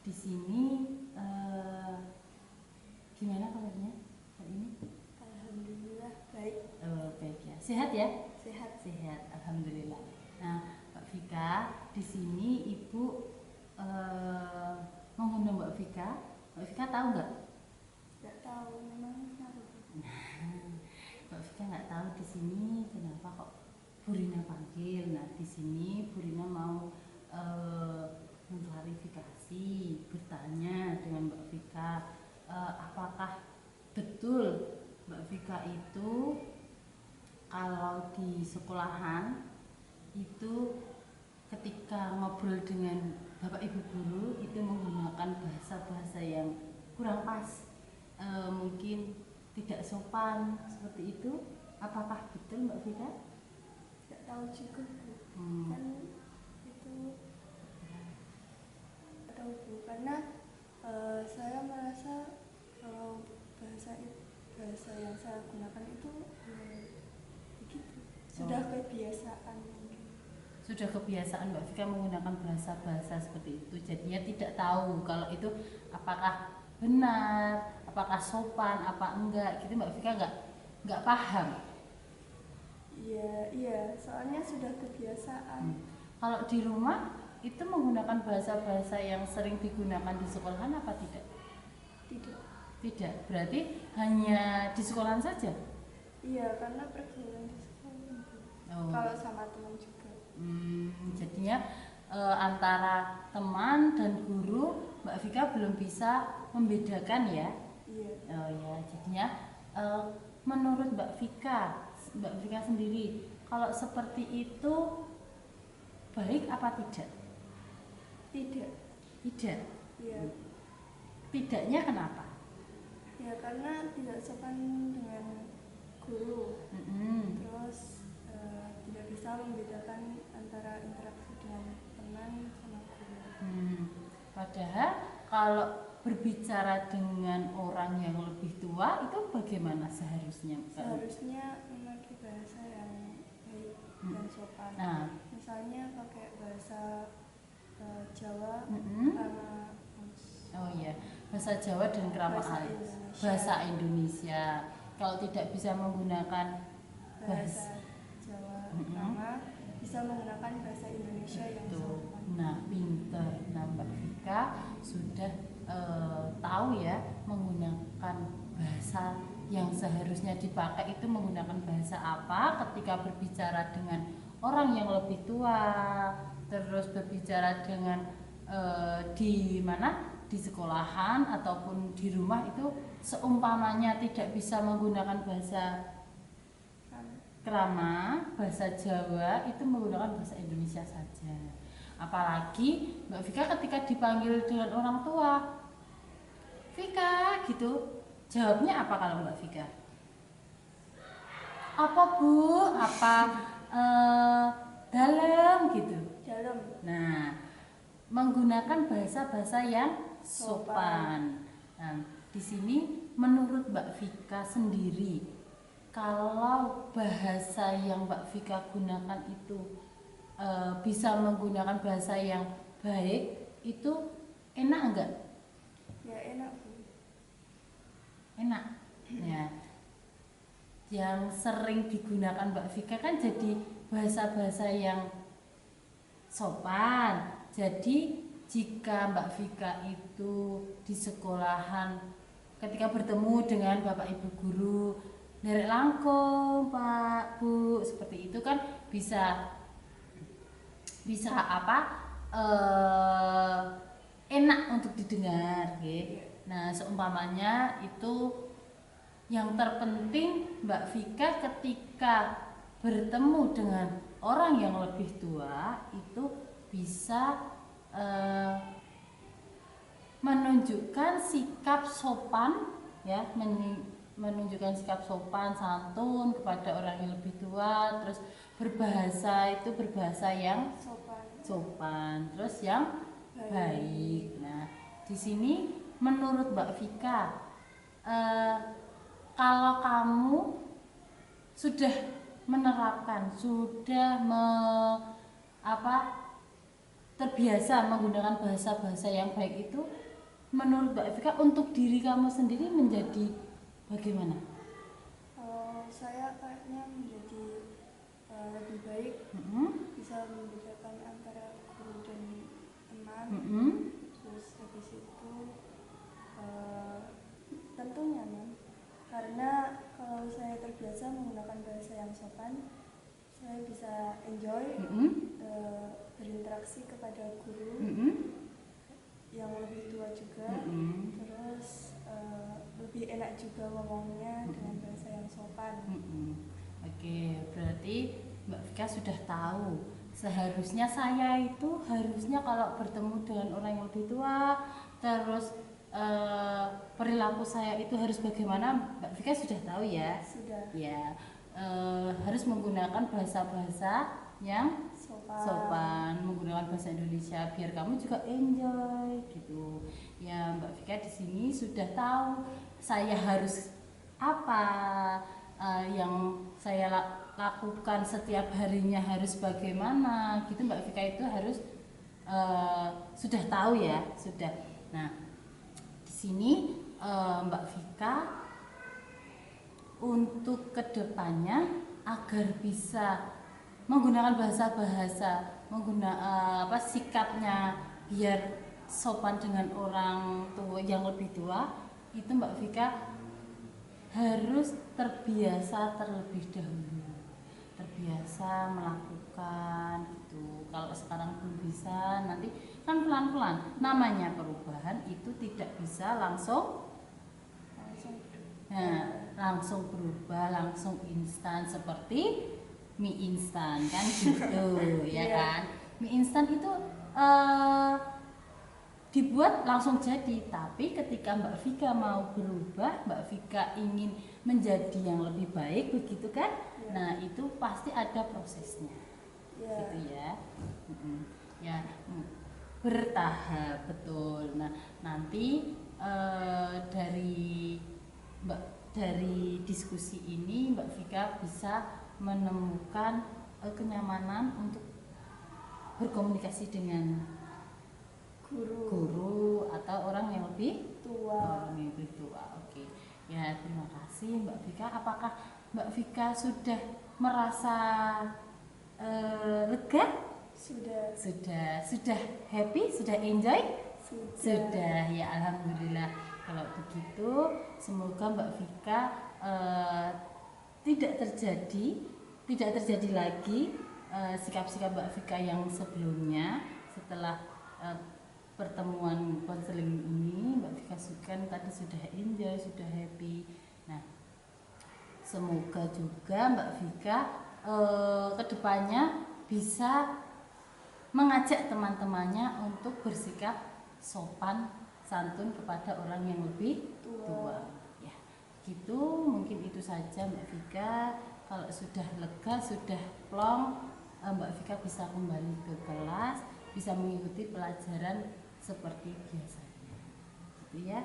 Di sini gimana kabarnya hari ini? Alhamdulillah baik. Baik ya. Sehat ya? Sehat. Sehat, alhamdulillah. Nah, Mbak Vika, di sini Ibu mengundang Mbak Vika. Mbak Vika tahu nggak? Nggak tahu, memang kenapa? Mbak Vika nggak tahu di sini kenapa kok Bu Rina panggil. Nah, di sini Bu Rina mau mengklarifikasi, bertanya dengan Mbak Vika, apakah betul Mbak Vika itu kalau di sekolahan itu ketika ngobrol dengan Bapak Ibu guru itu menggunakan bahasa-bahasa yang kurang pas, mungkin tidak sopan seperti itu. Apakah betul Mbak Vika? Nggak tahu juga Bu. Kan itu nggak tahu Bu, karena saya merasa kalau bahasa yang saya gunakan itu begitu sudah kebiasaan mungkin. Sudah kebiasaan Mbak Vika menggunakan bahasa-bahasa seperti itu, jadinya tidak tahu kalau itu apakah benar, apakah sopan, apa enggak gitu. Mbak Vika nggak paham. Iya, soalnya sudah kebiasaan. Kalau di rumah itu menggunakan bahasa-bahasa yang sering digunakan di sekolahan apa tidak? Tidak, berarti hanya di sekolahan saja? Iya, karena pergaulan di sekolah. Kalau sama teman juga. Jadinya antara teman dan guru Mbak Vika belum bisa membedakan ya? Iya. Oh ya, jadinya menurut Mbak Vika sendiri, kalau seperti itu baik apa tidak? Tidak. Iya. Tidaknya kenapa? Ya karena tidak sopan dengan guru. Terus tidak bisa membedakan antara interaksi dengan teman sama guru. Padahal kalau berbicara dengan orang yang lebih tua itu bagaimana seharusnya? Seharusnya memakai bahasa yang baik dan sopan. Nah, misalnya pakai bahasa Jawa, oh iya, bahasa Jawa dan krama halus, bahasa Indonesia. Kalau tidak bisa menggunakan bahasa Jawa krama, bisa menggunakan bahasa Indonesia yang sopan. Nah, pinter. Nah, Mbak Vika sudah tahu ya menggunakan bahasa yang seharusnya dipakai itu menggunakan bahasa apa ketika berbicara dengan orang yang lebih tua, terus berbicara dengan di mana, di sekolahan ataupun di rumah itu seumpamanya tidak bisa menggunakan bahasa krama, bahasa Jawa, itu menggunakan bahasa Indonesia saja. Apalagi Mbak Vika ketika dipanggil dengan orang tua, Vika gitu, jawabnya apa kalau Mbak Vika? Apa Bu? Apa dalam gitu? Dalam. Nah, menggunakan bahasa-bahasa yang sopan. Nah, di sini menurut Mbak Vika sendiri, kalau bahasa yang Mbak Vika gunakan itu bisa menggunakan bahasa yang baik, itu enak enggak? Ya enak Bu. Enak. Ya. Yang sering digunakan Mbak Vika kan jadi bahasa-bahasa yang sopan. Jadi jika Mbak Vika itu di sekolahan ketika bertemu dengan Bapak Ibu guru, derek langkung Pak Bu, seperti itu kan bisa apa, enak untuk didengar gitu. Nah, seumpamanya itu Yang terpenting Mbak Vika ketika bertemu dengan orang yang lebih tua itu bisa menunjukkan sikap sopan ya, menunjukkan sikap sopan santun kepada orang yang lebih tua, terus berbahasa yang sopan, terus yang baik. Nah, di sini menurut Mbak Vika, kalau kamu sudah menerapkan, terbiasa menggunakan bahasa-bahasa yang baik itu, menurut Mbak Vika untuk diri kamu sendiri menjadi bagaimana? Saya kayaknya menjadi lebih baik, bisa membedakan antara guru dan teman. Terus habis itu tentu nyaman, karena kalau saya terbiasa menggunakan bahasa yang sopan, saya bisa enjoy berinteraksi kepada guru yang lebih tua juga. Terus lebih enak juga ngomongnya dengan bahasa yang sopan. Oke, berarti Mbak Vika sudah tahu seharusnya saya itu kalau bertemu dengan orang yang lebih tua, terus perilaku saya itu harus bagaimana. Mbak Vika sudah tahu ya? Sudah. Ya, harus menggunakan bahasa-bahasa yang sopan, menggunakan bahasa Indonesia biar kamu juga enjoy gitu. Ya, Mbak Vika di sini sudah tahu saya harus apa, yang saya lakukan setiap harinya harus bagaimana gitu. Mbak Vika itu harus sudah tahu ya, sudah. Nah, di sini Mbak Vika untuk kedepannya agar bisa menggunakan bahasa-bahasa, sikapnya biar sopan dengan orang tua yang lebih tua, itu Mbak Vika harus terbiasa terlebih dahulu, terbiasa melakukan gitu. Kalau sekarang belum bisa, nanti kan pelan-pelan. Namanya perubahan itu tidak bisa langsung berubah, langsung instan seperti mie instan kan gitu. Ya kan, mie instan itu dibuat langsung jadi, tapi ketika Mbak Vika mau berubah, Mbak Vika ingin menjadi yang lebih baik begitu kan, nah itu pasti ada prosesnya gitu ya. Ya, bertahap, betul. Nah, nanti dari diskusi ini Mbak Vika bisa menemukan kenyamanan untuk berkomunikasi dengan guru atau orang yang lebih tua. Oke. Ya, terima kasih Mbak Vika. Apakah Mbak Vika sudah merasa lega? Sudah happy? Sudah enjoy? Sudah. Ya, alhamdulillah. Kalau begitu, semoga Mbak Vika tidak terjadi lagi sikap-sikap Mbak Vika yang sebelumnya. Setelah pertemuan konseling ini, Mbak Vika tadi sudah enjoy, sudah happy. Nah, semoga juga Mbak Vika kedepannya bisa mengajak teman-temannya untuk bersikap sopan santun kepada orang yang lebih tua. Ya, gitu. Mungkin itu saja Mbak Vika. Kalau sudah lega, sudah plong, Mbak Vika bisa kembali ke kelas, bisa mengikuti pelajaran seperti biasanya gitu ya.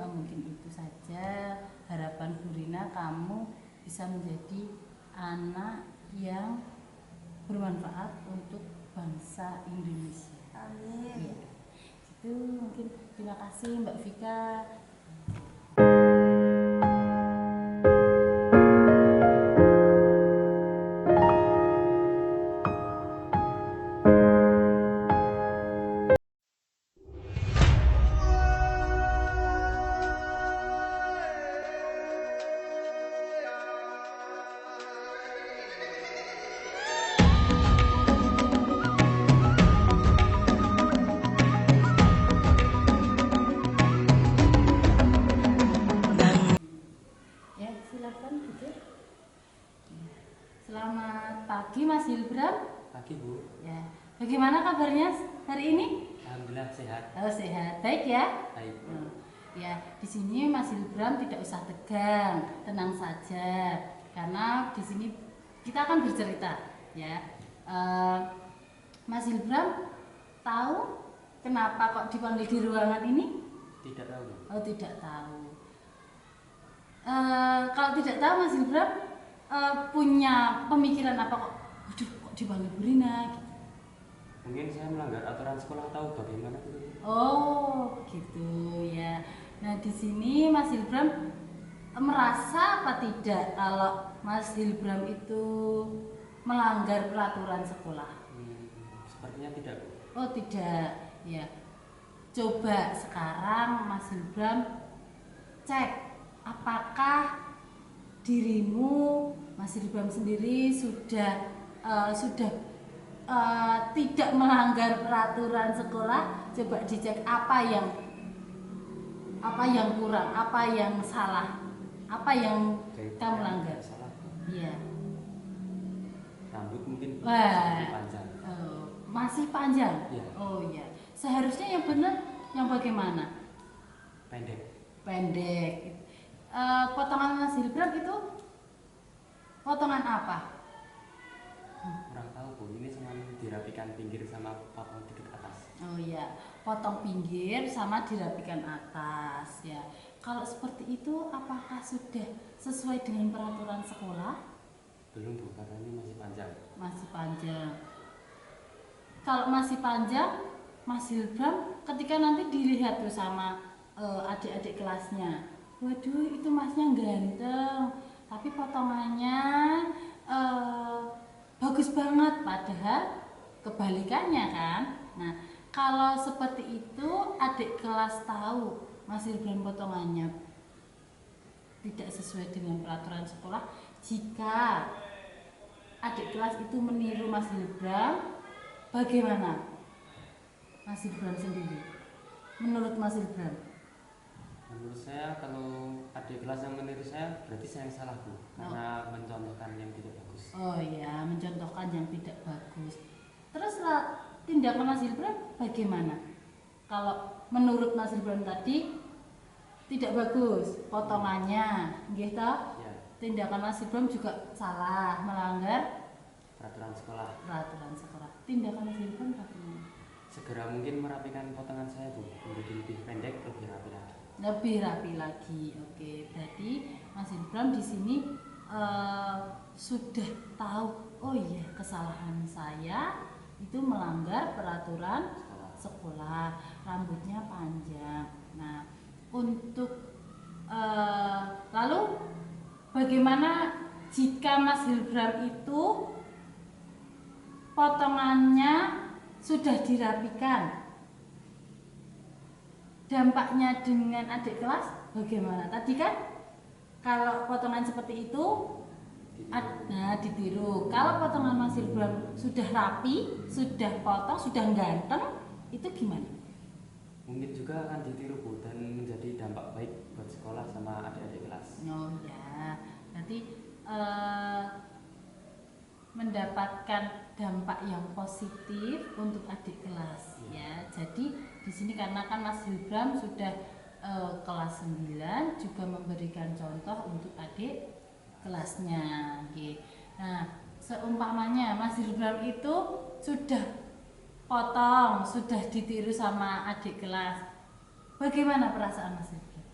Mungkin itu saja harapan Bu Rina, kamu bisa menjadi anak yang bermanfaat untuk bangsa Indonesia. Amin. Ya, gitu. Mungkin terima kasih Mbak Vika. Selamat pagi Mas Hilbram. Pagi Bu. Ya, bagaimana kabarnya hari ini? Alhamdulillah sehat. Oh sehat, baik ya. Baik. Ya, di sini Mas Hilbram tidak usah tegang, tenang saja, karena di sini kita akan bercerita, ya. Mas Hilbram tahu kenapa kok dipanggil di ruangan ini? Tidak tahu. Oh tidak tahu. Kalau tidak tahu Mas Hilbram punya pemikiran apa kok? Waduh, kok dipanggil Bu Rina? Gitu. Mungkin saya melanggar aturan sekolah, tahu bagaimana itu. Oh, gitu ya. Nah, di sini Mas Hilbram merasa apa tidak kalau Mas Hilbram itu melanggar peraturan sekolah? Sepertinya tidak. Oh, tidak. Ya. Coba sekarang Mas Hilbram cek apakah dirimu Mas Hilbram sendiri sudah tidak melanggar peraturan sekolah. Coba dicek apa yang kurang, apa yang salah, apa yang kamu langgar. Salah. Iya. Rambut mungkin Wah. panjang. Masih panjang. Iya. Oh iya. Seharusnya yang benar yang bagaimana? Pendek. Potongan Mas Hilbram itu potongan apa? Kurang tahu Bu. Ini cuma dirapikan pinggir sama potong dikit atas. Oh iya, potong pinggir sama dirapikan atas ya. Kalau seperti itu apakah sudah sesuai dengan peraturan sekolah? Belum Bu, karena ini masih panjang. Masih panjang. Kalau masih panjang, Mas Hilbram ketika nanti dilihat tuh sama adik-adik kelasnya, waduh itu masnya ganteng, tapi potongannya bagus banget, padahal kebalikannya kan. Nah, kalau seperti itu adik kelas tahu Mas Hilbram potongannya tidak sesuai dengan peraturan sekolah, jika adik kelas itu meniru Mas Hilbram, bagaimana Mas Hilbram sendiri? Menurut Mas Hilbram? Menurut saya kalau adik kelas yang meniru saya berarti saya yang salah Bu, karena mencontohkan yang tidak bagus. Oh iya, mencontohkan yang tidak bagus. Terus tindakan Mas Hilbram bagaimana? Kalau menurut Mas Hilbram tadi tidak bagus potongannya, gitu? Ya. Tindakan Mas Hilbram juga salah, melanggar Peraturan sekolah. Tindakan Mas Hilbram bagaimana? Segera mungkin merapikan potongan saya Bu, menjadi lebih pendek, lebih rapi lagi. Lebih rapi lagi. Oke, berarti Mas Hilbram di sini sudah tahu, oh iya kesalahan saya itu melanggar peraturan sekolah, rambutnya panjang. Nah, untuk lalu bagaimana jika Mas Hilbram itu potongannya sudah dirapikan? Dampaknya dengan adik kelas bagaimana? Tadi kan kalau potongan seperti itu ditiru. Kalau potongan Mas Hilbram sudah rapi, sudah potong, sudah ganteng, itu gimana? Mungkin juga akan ditiru Bu, dan menjadi dampak baik buat sekolah sama adik-adik kelas. Oh ya, berarti mendapatkan dampak yang positif untuk adik kelas ya. Jadi di sini karena kan Mas Hilbram sudah kelas 9 juga memberikan contoh untuk adik kelasnya. Nah, seumpamanya Mas Hilbram itu sudah potong, sudah ditiru sama adik kelas, bagaimana perasaan Mas Hilbram?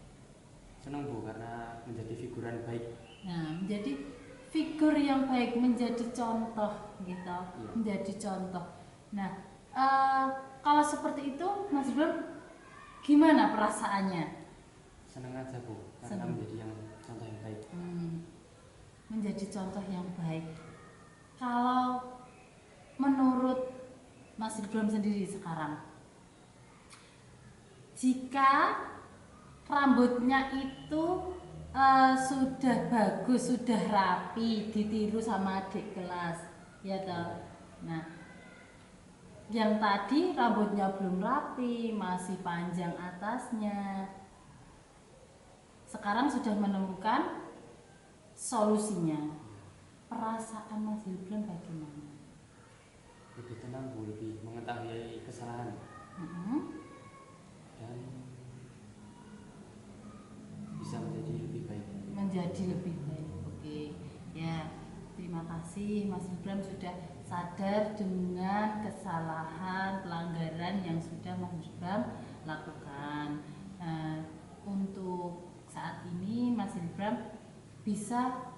Senang Bu, karena menjadi figuran baik. Nah, menjadi figur yang baik, menjadi contoh gitu, Iya. Menjadi contoh. Nah, kalau seperti itu Mas Hilbram gimana perasaannya? Senang aja Bu, karena Senang. menjadi yang contoh yang baik. Menjadi contoh yang baik. Kalau menurut Mas Hilbram sendiri sekarang, jika rambutnya itu sudah bagus, sudah rapi, ditiru sama adik kelas, ya toh. Nah, yang tadi rambutnya belum rapi, masih panjang atasnya. Sekarang sudah menemukan solusinya. perasaan Mas Hilbram bagaimana? Lebih tenang Bu, lebih mengetahui kesalahan dan bisa menjadi lebih baik. Menjadi lebih baik. Oke. Ya, terima kasih Mas Hilbram sudah sadar dengan kesalahan pelanggaran yang sudah Mas Hilbram lakukan. Untuk saat ini Mas Hilbram bisa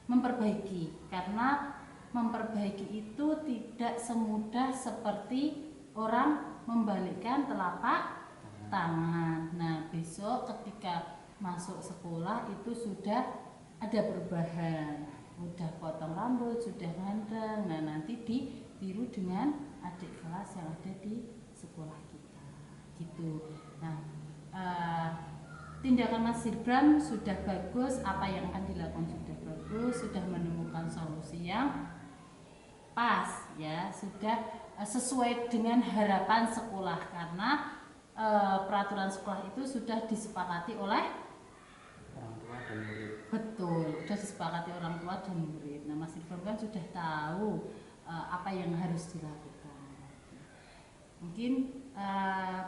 memperbaiki, karena memperbaiki itu tidak semudah seperti orang membalikkan telapak tangan. Nah, besok ketika masuk sekolah itu sudah ada perubahan, udah potong rambut, sudah ngandeng. Nah, nanti ditiru dengan adik kelas yang ada di sekolah kita gitu. Nah, tindakan Mas Hilbram sudah bagus, apa yang akan dilakukan sudah bagus, sudah menemukan solusi yang pas ya, sudah sesuai dengan harapan sekolah, karena peraturan sekolah itu sudah disepakati oleh Orang tua dan murid. betul, sudah disepakati orang tua dan murid. Nah, Mas Hilbram kan sudah tahu apa yang harus dilakukan. Mungkin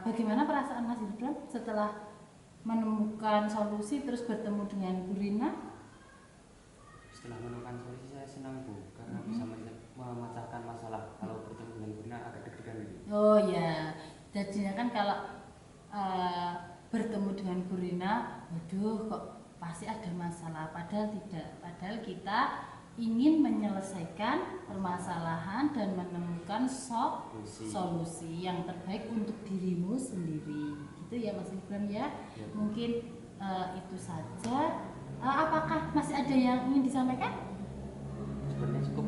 bagaimana perasaan Mas Hilbram setelah menemukan solusi terus bertemu dengan Bu Rina? Setelah menemukan solusi saya senang Bu, karena bisa memecahkan masalah. Kalau bertemu dengan Bu Rina agak deg-degan gitu. Oh ya, jadinya kan kalau bertemu dengan Bu Rina, waduh kok pasti ada masalah, padahal tidak. Padahal kita ingin menyelesaikan permasalahan dan menemukan solusi yang terbaik untuk dirimu sendiri. Gitu ya Mas Hilbram ya. Mungkin itu saja. Apakah masih ada yang ingin disampaikan? Sebenarnya cukup.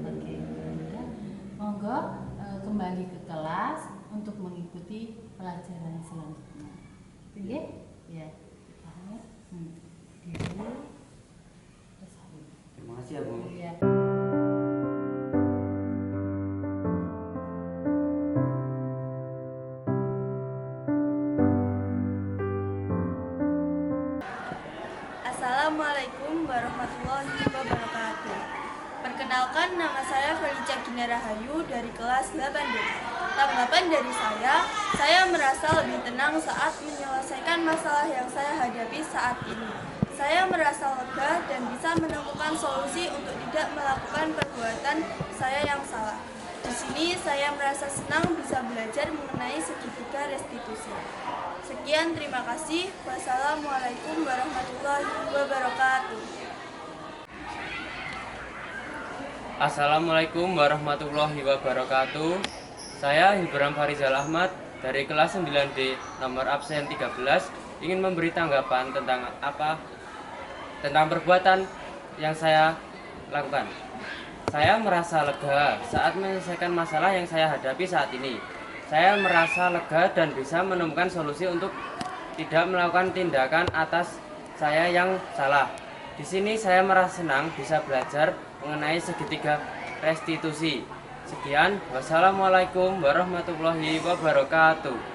Oke, udah. Monggo kembali ke kelas untuk mengikuti pelajaran selanjutnya. Oke? Ya. Terima kasih ya Bu. Ya. Assalamualaikum warahmatullahi wabarakatuh. Perkenalkan, nama saya Felicia Gina Rahayu dari kelas 8D. Tanggapan dari saya merasa lebih tenang saat menyelesaikan masalah yang saya hadapi saat ini. Saya merasa lega dan bisa menemukan solusi untuk tidak melakukan perbuatan saya yang salah. Di sini saya merasa senang bisa belajar mengenai segitiga restitusi. Sekian, terima kasih. Wassalamualaikum warahmatullahi wabarakatuh. Assalamualaikum warahmatullahi wabarakatuh. Saya Hilbram Farizal Ahmad dari kelas 9D nomor absen 13 ingin memberi tanggapan tentang perbuatan yang saya lakukan. Saya merasa lega saat menyelesaikan masalah yang saya hadapi saat ini. Saya merasa lega dan bisa menemukan solusi untuk tidak melakukan tindakan atas saya yang salah. Di sini saya merasa senang bisa belajar mengenai segitiga restitusi. Sekian, wassalamualaikum warahmatullahi wabarakatuh.